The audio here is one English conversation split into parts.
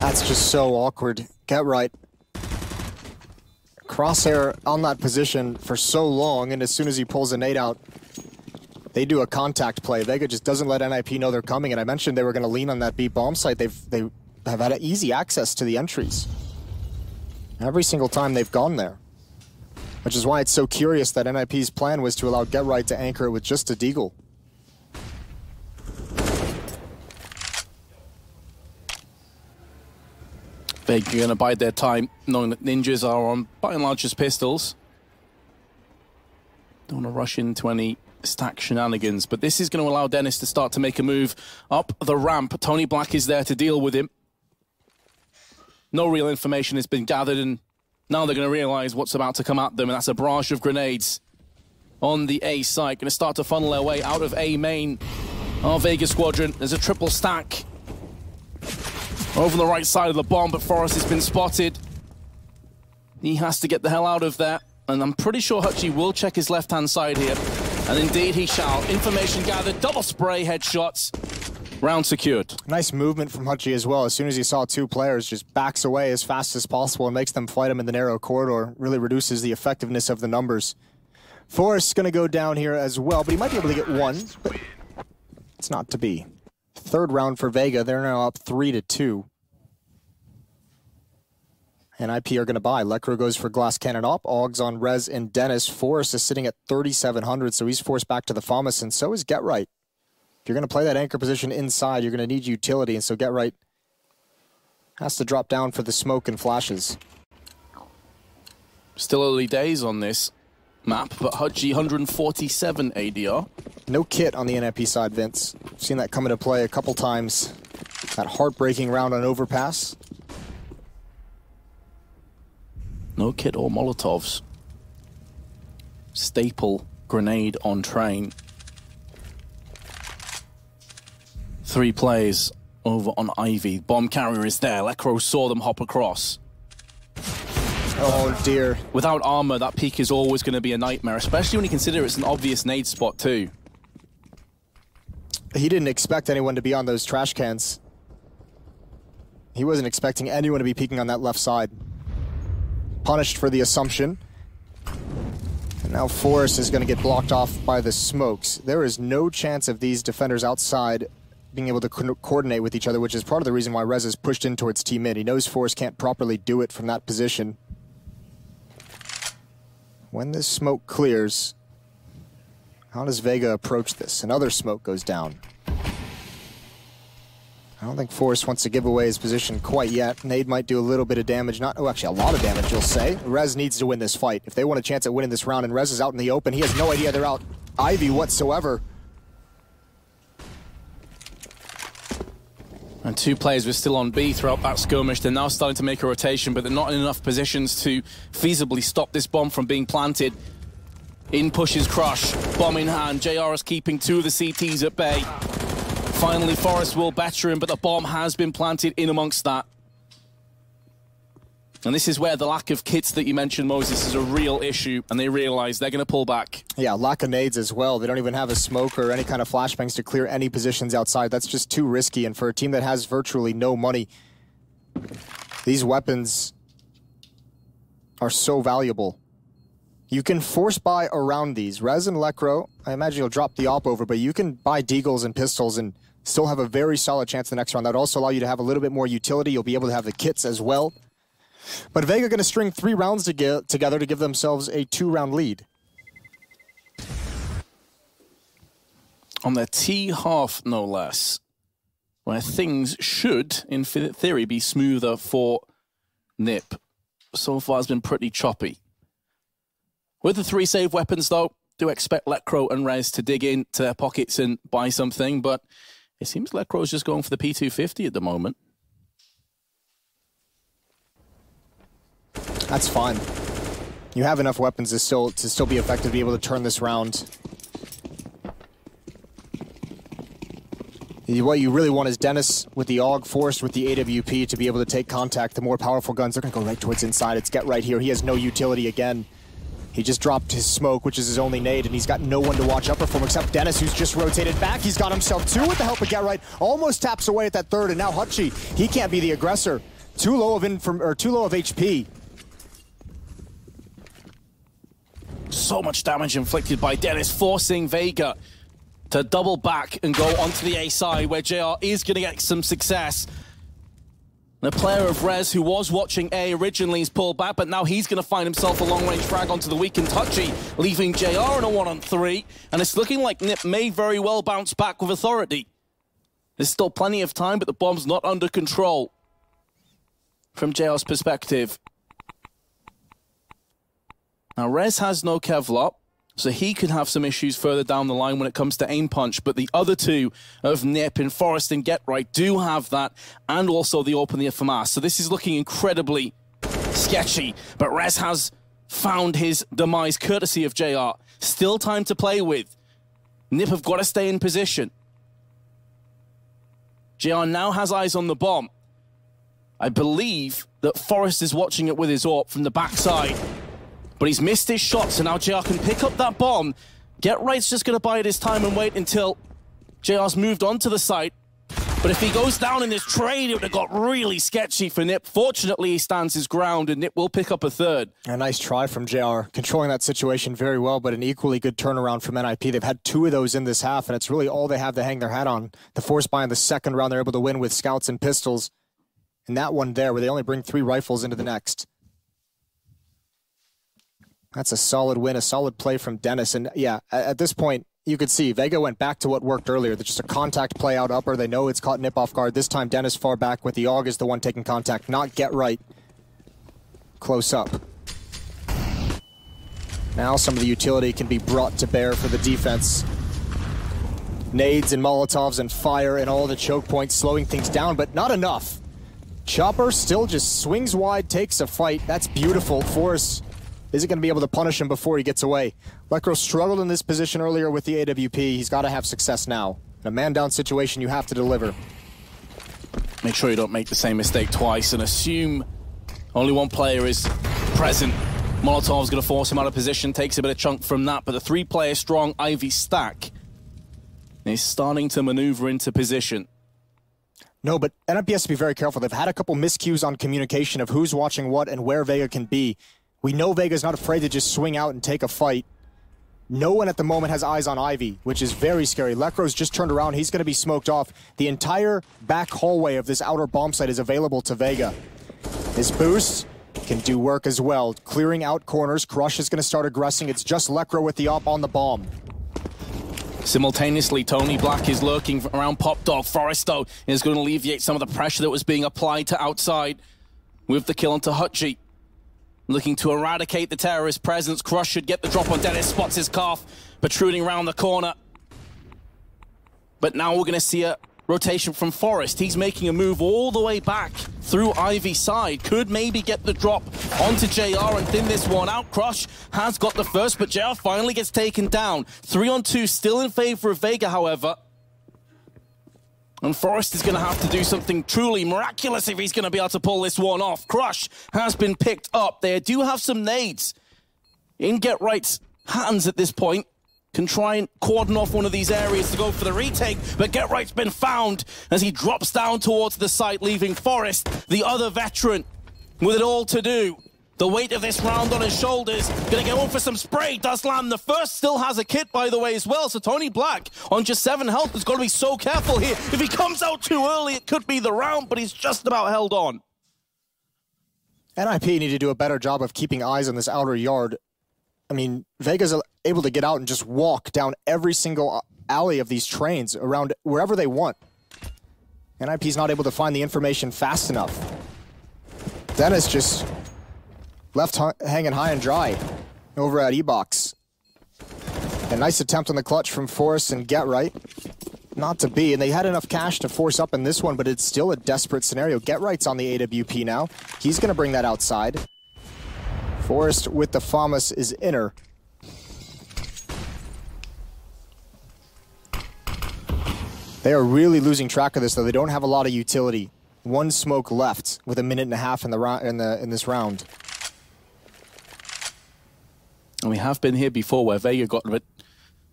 That's just so awkward. Get right. Crosshair on that position for so long, and as soon as he pulls a nade out, they do a contact play. Vega just doesn't let NIP know they're coming, and I mentioned they were going to lean on that B bomb site. They have had easy access to the entries. Every single time they've gone there. Which is why it's so curious that NIP's plan was to allow Get Right to anchor it with just a deagle. Vega going to bide their time, knowing that ninjas are on, by and large, just pistols. Don't want to rush into any stack shenanigans, but this is going to allow Dennis to start to make a move up the ramp. Tony Black is there to deal with him. No real information has been gathered, and now they're going to realize what's about to come at them, and that's a barrage of grenades on the A site. Going to start to funnel their way out of A main. Our Vega squadron, there's a triple stack over the right side of the bomb, but Forrest has been spotted. He has to get the hell out of there, and I'm pretty sure Hutchie will check his left-hand side here, and indeed he shall. Information gathered, double spray headshots, round secured. Nice movement from Hutchie as well. As soon as he saw two players, just backs away as fast as possible and makes them fight him in the narrow corridor. Really reduces the effectiveness of the numbers. Forrest's going to go down here as well, but he might be able to get one, but it's not to be. Third round for Vega. They're now up 3-2. NIP are going to buy. Lekro goes for glass cannon op. Oggs on Rez and Dennis. Forrest is sitting at 3,700, so he's forced back to the FAMAS, and so is Get Right. If you're going to play that anchor position inside, you're going to need utility, and so Get Right has to drop down for the smoke and flashes. Still early days on this map, but Hutchie 147 ADR. No kit on the NIP side, Vince. I've seen that come into play a couple times. That heartbreaking round on overpass. No kit or Molotovs. Staple grenade on train. 3 players over on Ivy. Bomb carrier is there. Lekro saw them hop across. Oh dear. Without armor, that peak is always going to be a nightmare, especially when you consider it's an obvious nade spot too. He didn't expect anyone to be on those trash cans. He wasn't expecting anyone to be peeking on that left side. Punished for the assumption. And now Forrest is going to get blocked off by the smokes. There is no chance of these defenders outside being able to coordinate with each other, which is part of the reason why Rez is pushed in towards Team Mid. He knows Forrest can't properly do it from that position. When this smoke clears, how does Vega approach this? Another smoke goes down. I don't think Forrest wants to give away his position quite yet. Nade might do a little bit of damage. Actually a lot of damage, you'll say. Rez needs to win this fight. If they want a chance at winning this round and Rez is out in the open, he has no idea they're out Ivy whatsoever. And 2 players were still on B throughout that skirmish. They're now starting to make a rotation, but they're not in enough positions to feasibly stop this bomb from being planted. In pushes Crush, bomb in hand. JR is keeping 2 of the CTs at bay. Finally, Forrest will better him, but the bomb has been planted in amongst that. And this is where the lack of kits that you mentioned, Moses, is a real issue, and they realize they're going to pull back. Yeah, lack of nades as well. They don't even have a smoke or any kind of flashbangs to clear any positions outside. That's just too risky, and for a team that has virtually no money, these weapons are so valuable. You can force buy around these. Rez and Lekro, I imagine you'll drop the op over, but you can buy deagles and pistols and still have a very solid chance the next round. That would also allow you to have a little bit more utility. You'll be able to have the kits as well. But Vega going to string 3 rounds together to give themselves a 2-round lead. On their T half, no less, where things should, in theory, be smoother for NIP. So far has been pretty choppy. With the 3 save weapons, though, do expect Lekro and Rez to dig into their pockets and buy something, but it seems Lekro's just going for the P250 at the moment. That's fine. You have enough weapons to still be effective, to be able to turn this round. What you really want is Dennis with the AUG, Forrest with the AWP to be able to take contact. The more powerful guns, they're going to go right towards inside. It's Get Right here. He has no utility again. He just dropped his smoke, which is his only nade, and he's got no one to watch upper for him except Dennis, who's just rotated back. He's got himself 2 with the help of Get Right. Almost taps away at that 3rd, and now Hutchie, he can't be the aggressor. too low of HP. So much damage inflicted by Dennis, forcing Vega to double back and go onto the A side where JR is going to get some success. The player of Rez, who was watching A originally, is pulled back, but now he's going to find himself a long-range frag onto the weakened Touchy, leaving JR in a 1-on-3, and it's looking like Nip may very well bounce back with authority. There's still plenty of time, but the bomb's not under control from JR's perspective. Now, Rez has no Kevlar, so he could have some issues further down the line when it comes to aim punch, but the other two of Nip and Forest and Get Right do have that, and also the open the FMAS. So this is looking incredibly sketchy, but Rez has found his demise courtesy of JR. Still time to play with. Nip have got to stay in position. JR now has eyes on the bomb. I believe that Forest is watching it with his AWP from the backside. But he's missed his shot, so now JR can pick up that bomb. Get Right's just going to bide his time and wait until JR's moved on to the site. But if he goes down in this trade, it would have got really sketchy for Nip. Fortunately, he stands his ground, and Nip will pick up a third. A nice try from JR, controlling that situation very well, but an equally good turnaround from NIP. They've had 2 of those in this half, and it's really all they have to hang their hat on. The force buy in the second round, they're able to win with scouts and pistols. And that one there, where they only bring 3 rifles into the next. That's a solid win, a solid play from Dennis. And yeah, at this point, you could see Vega went back to what worked earlier. Just a contact play out upper. They know it's caught Nip off guard. This time, Dennis far back with the AUG is the one taking contact, not Get Right. Close up. Now some of the utility can be brought to bear for the defense. Nades and Molotovs and fire and all the choke points slowing things down, but not enough. Chopper still just swings wide, takes a fight. That's beautiful. Force isn't going to be able to punish him before he gets away. Lekro struggled in this position earlier with the AWP. He's got to have success now. In a man-down situation, you have to deliver. Make sure you don't make the same mistake twice and assume only one player is present. Molotov's going to force him out of position, takes a bit of chunk from that, but the 3-player strong Ivy stack is starting to maneuver into position. No, but NIP has to be very careful. They've had a couple miscues on communication of who's watching what and where Vega can be. We know Vega's not afraid to just swing out and take a fight. No one at the moment has eyes on Ivy, which is very scary. Lekro's just turned around. He's going to be smoked off. The entire back hallway of this outer bomb site is available to Vega. His boost can do work as well. Clearing out corners. Crush is going to start aggressing. It's just Lekro with the op on the bomb. Simultaneously, Tony Black is lurking around Pop Dog. Forest, though, is going to alleviate some of the pressure that was being applied to outside with the kill onto Hutchie. Looking to eradicate the terrorist presence. Crush should get the drop on Dennis. Spots his calf, protruding around the corner. But now we're going to see a rotation from Forest. He's making a move all the way back through Ivy's side. Could maybe get the drop onto JR and thin this one out. Crush has got the first, but JR finally gets taken down. 3-on-2 still in favor of Vega, however. And Forest is going to have to do something truly miraculous if he's going to be able to pull this one off. Crush has been picked up. They do have some nades in Get Right's hands at this point. Can try and cordon off one of these areas to go for the retake, but Get Right's been found as he drops down towards the site, leaving Forest, the other veteran, with it all to do. The weight of this round on his shoulders. Gonna go for some spray. Does land the first. Still has a kit, by the way, as well. So Tony Black, on just 7 health, has got to be so careful here. If he comes out too early, it could be the round, but he's just about held on. NIP need to do a better job of keeping eyes on this outer yard. I mean, Vega's able to get out and just walk down every single alley of these trains around wherever they want. NIP's not able to find the information fast enough. Dennis just left hanging high and dry over at E-Box. A nice attempt on the clutch from Forrest and Get Right. Not to be, and they had enough cash to force up in this one, but it's still a desperate scenario. Get Right's on the AWP now. He's going to bring that outside. Forrest with the FAMAS is inner. They are really losing track of this, though. They don't have a lot of utility. 1 smoke left with 1.5 minutes in this round. And we have been here before where Vega got a bit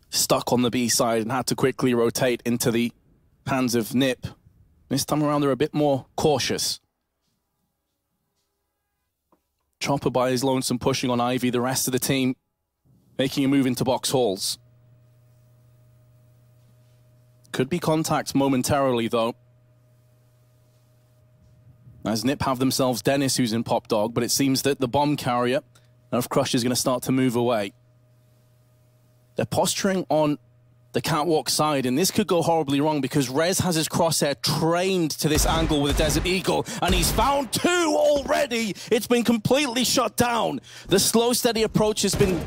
stuck on the B side and had to quickly rotate into the hands of Nip. This time around, they're a bit more cautious. Chopper by his lonesome pushing on Ivy, the rest of the team making a move into box halls. Could be contact momentarily, though. As Nip have themselves Dennis, who's in Pop Dog, but it seems that the bomb carrier of Crush is going to start to move away. They're posturing on the catwalk side, and this could go horribly wrong because Rez has his crosshair trained to this angle with a Desert Eagle, and he's found two already. It's been completely shut down. The slow, steady approach has been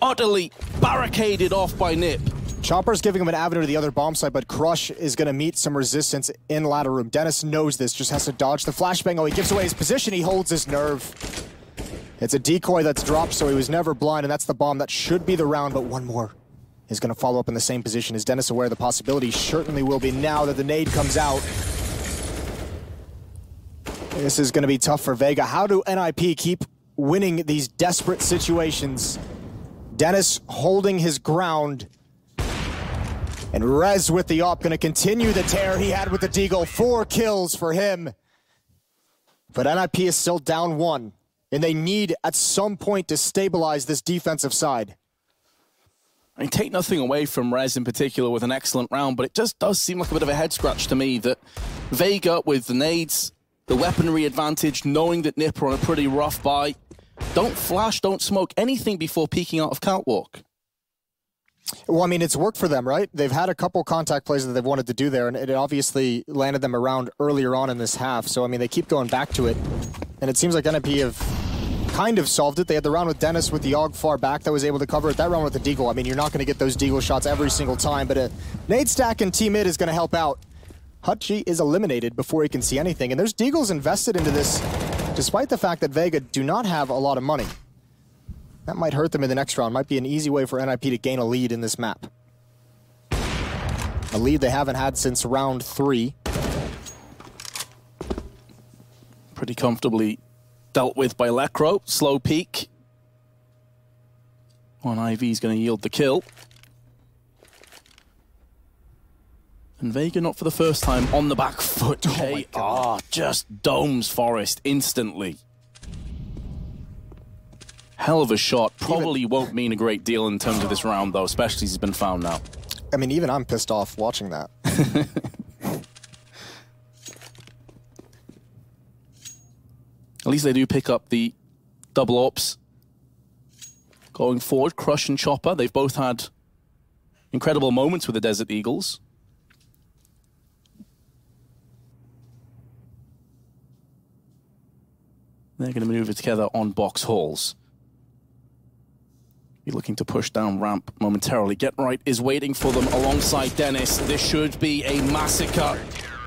utterly barricaded off by Nip. Chopper's giving him an avenue to the other bomb site, but Crush is going to meet some resistance in ladder room. Dennis knows this, just has to dodge the flashbang. Oh, he gives away his position. He holds his nerve. It's a decoy that's dropped, so he was never blind, and that's the bomb. That should be the round, but one more is going to follow up in the same position. Is Dennis aware of the possibility? Certainly will be now that the nade comes out. This is going to be tough for Vega. How do NIP keep winning these desperate situations? Dennis holding his ground. And Rez with the op, going to continue the tear he had with the Deagle. 4 kills for him. But NIP is still down 1. And they need, at some point, to stabilize this defensive side. I mean, take nothing away from Rez in particular with an excellent round, but it just does seem like a bit of a head scratch to me that Vega with the nades, the weaponry advantage, knowing that Nip are on a pretty rough buy, don't flash, don't smoke anything before peeking out of catwalk. Well, I mean, it's worked for them, right? They've had a couple contact plays that they've wanted to do there, and it obviously landed them around earlier on in this half. So, I mean, they keep going back to it. And it seems like NIP have kind of solved it. They had the round with Dennis with the AUG far back that was able to cover it. That round with the Deagle, I mean, you're not going to get those Deagle shots every single time, but a nade stack and T-mid is going to help out. Hutchie is eliminated before he can see anything, and there's Deagles invested into this, despite the fact that Vega do not have a lot of money. That might hurt them in the next round. Might be an easy way for NIP to gain a lead in this map. A lead they haven't had since round 3. Pretty comfortably dealt with by Lekro. Slow peek. One IV is going to yield the kill. And Vega not for the first time on the back foot. Just domes Forest instantly. Hell of a shot. Probably won't mean a great deal in terms of this round, though, especially as he's been found now. I mean, even I'm pissed off watching that. At least they do pick up the double ops. Going forward, Crush and Chopper, they've both had incredible moments with the Desert Eagles. They're going to maneuver together on box halls. Be looking to push down ramp momentarily. Get Right is waiting for them alongside Dennis. This should be a massacre.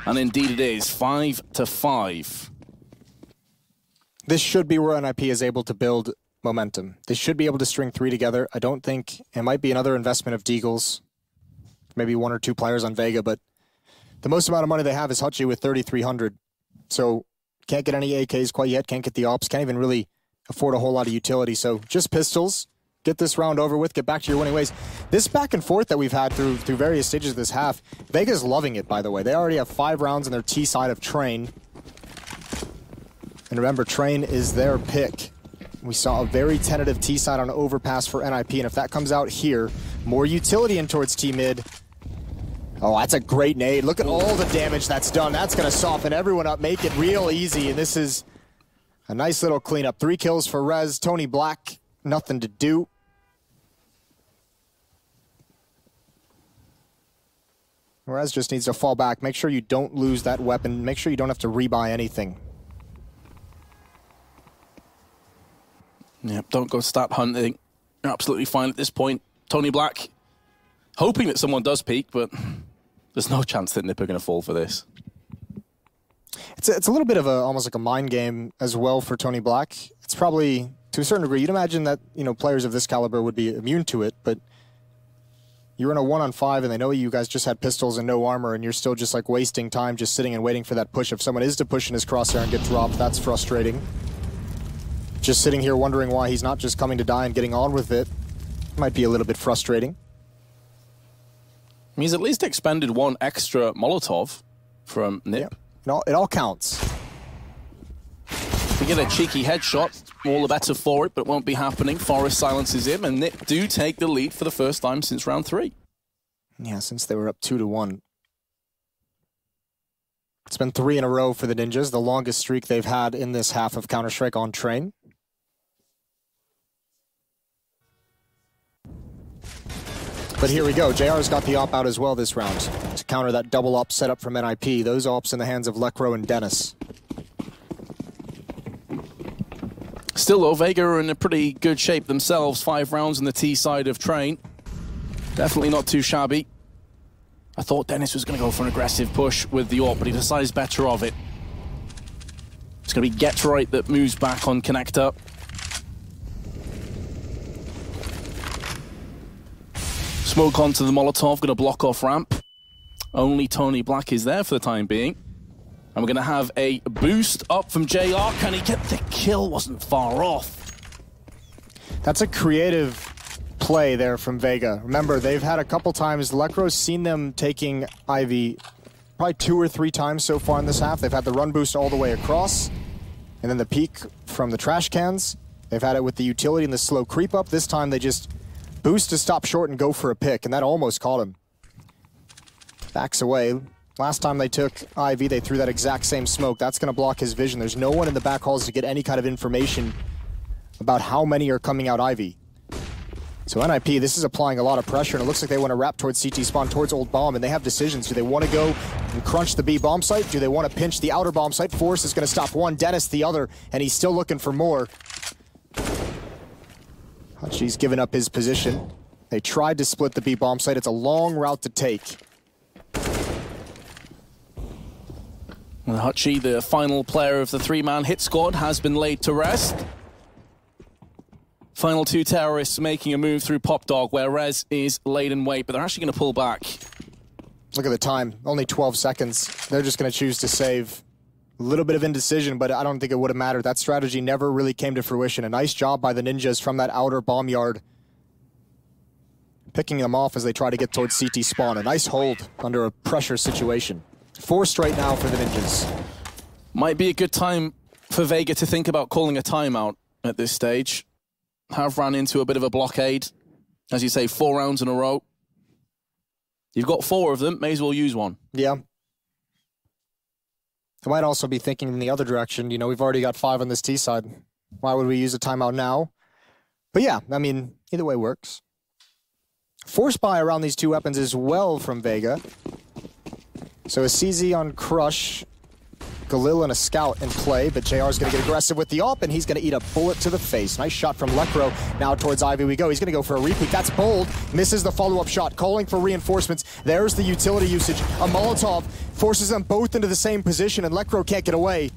And indeed it is. 5-5. This should be where NIP is able to build momentum. They should be able to string 3 together. I don't think it might be another investment of Deagles. Maybe 1 or 2 players on Vega, but the most amount of money they have is Hutchie with 3,300. So can't get any AKs quite yet, can't get the ops, can't even really afford a whole lot of utility. So just pistols. Get this round over with, get back to your winning ways. This back and forth that we've had through various stages of this half, Vega's loving it, by the way. They already have 5 rounds in their T side of Train. And remember, Train is their pick. We saw a very tentative T side on overpass for NIP, and if that comes out here, more utility in towards T mid. Oh, that's a great nade. Look at all the damage that's done. That's going to soften everyone up, make it real easy, and this is a nice little cleanup. 3 kills for Rez. Tony Black, nothing to do. Rez just needs to fall back. Make sure you don't lose that weapon. Make sure you don't have to rebuy anything. Yep, don't go start hunting. You're absolutely fine at this point. Tony Black, hoping that someone does peek, but there's no chance that Nip are going to fall for this. It's a little bit of almost like a mind game as well for Tony Black. It's probably, to a certain degree, you'd imagine that, you know, players of this caliber would be immune to it, but you're in a 1-on-5 and they know you guys just had pistols and no armor and you're still just like wasting time just sitting and waiting for that push. If someone is to push in his crosshair and get dropped, that's frustrating. Just sitting here wondering why he's not just coming to die and getting on with it might be a little bit frustrating. He's at least expended 1 extra Molotov from Nip. Yeah. It all counts. We get a cheeky headshot, all the better for it, but it won't be happening. Forest silences him, and Nip do take the lead for the first time since round 3. Yeah, since they were up 2-1. It's been 3 in a row for the Ninjas, the longest streak they've had in this half of Counter-Strike on Train. But here we go. JR's got the op out as well this round to counter that double op setup from NIP. Those ops in the hands of Lekro and Dennis. Still, though, Vega are in a pretty good shape themselves. 5 rounds on the T side of Train. Definitely not too shabby. I thought Dennis was going to go for an aggressive push with the AWP, but he decides better of it. It's going to be Get Right that moves back on Connector. Smoke onto the Molotov, going to block off ramp. Only Tony Black is there for the time being. And we're going to have a boost up from JR. Can he get the kill? Wasn't far off. That's a creative play there from Vega. Remember, they've had a couple times. Lekro's seen them taking Ivy probably 2 or 3 times so far in this half. They've had the run boost all the way across, and then the peek from the trash cans. They've had it with the utility and the slow creep up. This time they just boost to stop short and go for a pick, and that almost caught him. Backs away. Last time they took Ivy, they threw that exact same smoke. That's going to block his vision. There's no one in the back halls to get any kind of information about how many are coming out Ivy. So NIP, this is applying a lot of pressure, and it looks like they want to wrap towards CT spawn, towards Old Bomb, and they have decisions. Do they want to go and crunch the B bomb site? Do they want to pinch the outer bomb site? Force is going to stop one, Dennis the other, and he's still looking for more. Hutchie's given up his position. They tried to split the B bomb site. It's a long route to take. And Hutchie, the final player of the 3-man hit squad, has been laid to rest. Final 2 terrorists making a move through Pop Dog, where Rez is laid in wait, but they're actually going to pull back. Look at the time, only 12 seconds. They're just going to choose to save. A little bit of indecision, but I don't think it would have mattered. That strategy never really came to fruition. A nice job by the Ninjas from that outer bomb yard, picking them off as they try to get towards CT spawn. A nice hold under a pressure situation. 4 straight now for the Ninjas. Might be a good time for Vega to think about calling a timeout at this stage. Have ran into a bit of a blockade. As you say, 4 rounds in a row. You've got 4 of them, may as well use one. Yeah. I might also be thinking in the other direction. You know, we've already got 5 on this T side. Why would we use a timeout now? But yeah, I mean, either way works. Force buy around these 2 weapons as well from Vega. So a CZ on Crush, Galil and a Scout in play, but JR's going to get aggressive with the AWP, and he's going to eat a bullet to the face. Nice shot from Lekro. Now towards Ivy we go. He's going to go for a repeat. That's bold. Misses the follow-up shot. Calling for reinforcements. There's the utility usage. A Molotov forces them both into the same position, and Lekro can't get away.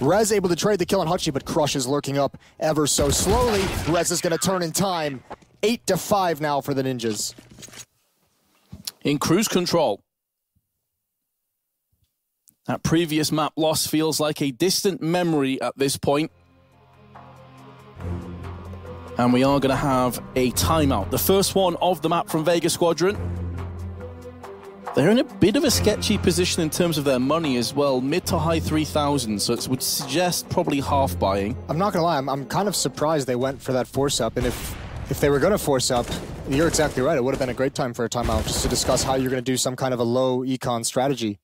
Rez able to trade the kill on Hutchie, but Crush is lurking up ever so slowly. Rez is going to turn in time. 8-5 now for the Ninjas. In cruise control. That previous map loss feels like a distant memory at this point. And we are going to have a timeout. The first one of the map from Vega Squadron. They're in a bit of a sketchy position in terms of their money as well. Mid to high 3,000, so it would suggest probably half buying. I'm not going to lie, I'm kind of surprised they went for that force up. And if they were going to force up, you're exactly right. It would have been a great time for a timeout just to discuss how you're going to do some kind of a low econ strategy.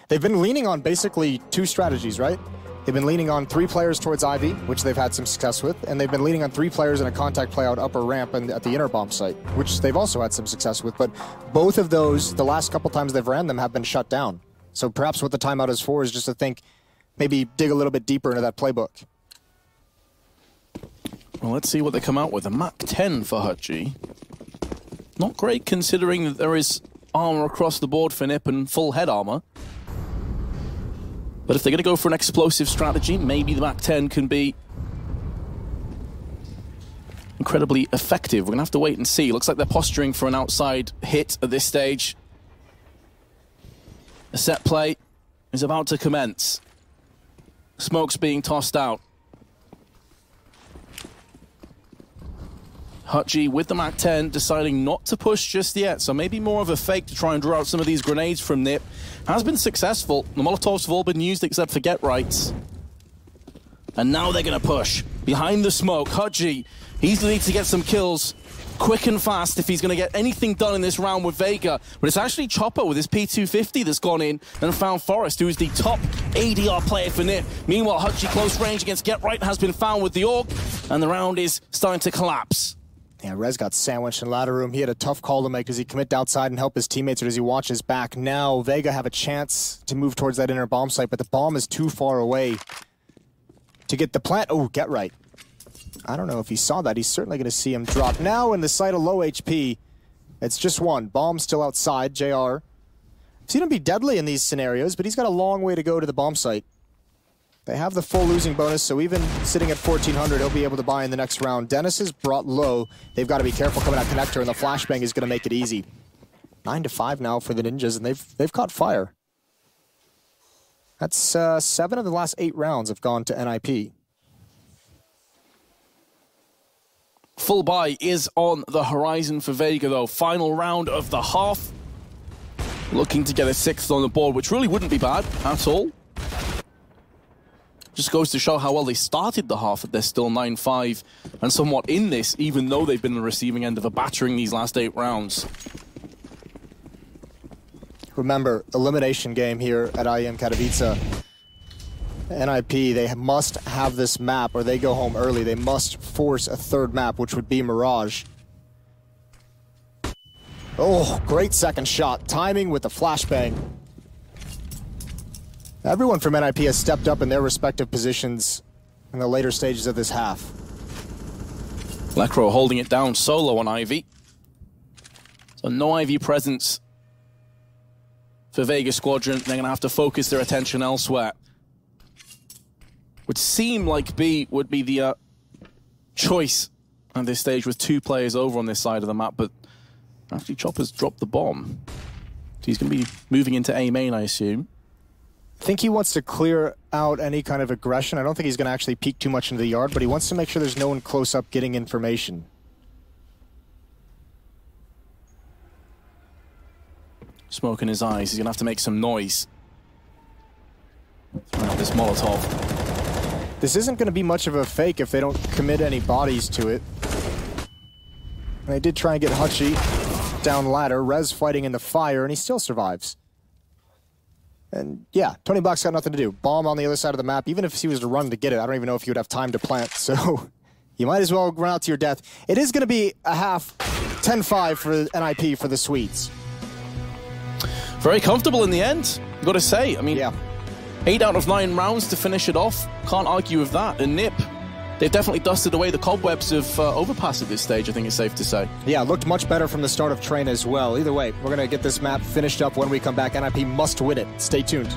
They've been leaning on basically 2 strategies, right? They've been leaning on 3 players towards Ivy, which they've had some success with, and they've been leaning on 3 players in a contact play out upper ramp and at the inner bomb site, which they've also had some success with. But both of those, the last couple times they've ran them, have been shut down. So perhaps what the timeout is for is just to think, maybe dig a little bit deeper into that playbook. Well, let's see what they come out with. A Mach 10 for Hutchie. Not great considering that there is armor across the board for Nip and full head armor. But if they're going to go for an explosive strategy, maybe the Mach 10 can be incredibly effective. We're going to have to wait and see. Looks like they're posturing for an outside hit at this stage. A set play is about to commence. Smoke's being tossed out. Hutchie with the Mach 10 deciding not to push just yet, so maybe more of a fake to try and draw out some of these grenades from Nip. Has been successful. The Molotovs have all been used except for Get Rights. And now they're going to push. Behind the smoke, Hudgy, he's going to need to get some kills quick and fast if he's going to get anything done in this round with Vega. But it's actually Chopper with his P250 that's gone in and found Forrest, who is the top ADR player for NIP. Meanwhile, Hudgy close range against Get Right has been found with the AUG, and the round is starting to collapse. Yeah, Rez got sandwiched in ladder room. He had a tough call to make. Does he commit outside and help his teammates, or does he watch his back? Now, Vega have a chance to move towards that inner bomb site, but the bomb is too far away to get the plant. Oh, Get Right. I don't know if he saw that. He's certainly going to see him drop. Now in the site of low HP, it's just one. Bomb still outside, JR. I've seen him be deadly in these scenarios, but he's got a long way to go to the bomb site. They have the full losing bonus, so even sitting at 1,400, he'll be able to buy in the next round. Dennis is brought low. They've got to be careful coming out connector, and the flashbang is going to make it easy. 9-5 now for the Ninjas, and they've caught fire. That's 7 of the last 8 rounds have gone to NIP. Full buy is on the horizon for Vega, though. Final round of the half. Looking to get a 6th on the board, which really wouldn't be bad at all. Just goes to show how well they started the half, that they're still 9-5 and somewhat in this, even though they've been on the receiving end of a battering these last 8 rounds. Remember, elimination game here at IEM Katowice. NIP, they must have this map or they go home early. They must force a 3rd map, which would be Mirage. Oh, great second shot. Timing with the flashbang. Everyone from NIP has stepped up in their respective positions in the later stages of this half. Lecro holding it down solo on Ivy. So no Ivy presence for Vega Squadron. They're going to have to focus their attention elsewhere. Would seem like B would be the choice at this stage with 2 players over on this side of the map, but actually Chopper's dropped the bomb. So he's going to be moving into A main, I assume. I think he wants to clear out any kind of aggression. I don't think he's going to actually peek too much into the yard, but he wants to make sure there's no one close up getting information. Smoke in his eyes. He's going to have to make some noise. Throwing out this Molotov. This isn't going to be much of a fake if they don't commit any bodies to it. And they did try and get Hutchie down ladder. Rez fighting in the fire, and he still survives. And yeah, Tony Black's got nothing to do. Bomb on the other side of the map. Even if he was to run to get it, I don't even know if he would have time to plant. So you might as well run out to your death. It is going to be a half 10-5 for NIP for the Swedes. Very comfortable in the end, I've got to say. I mean, yeah. 8 out of 9 rounds to finish it off. Can't argue with that. And NIP, they've definitely dusted away the cobwebs of overpass at this stage, I think it's safe to say. Yeah, looked much better from the start of train as well. Either way, we're going to get this map finished up when we come back. NIP must win it. Stay tuned.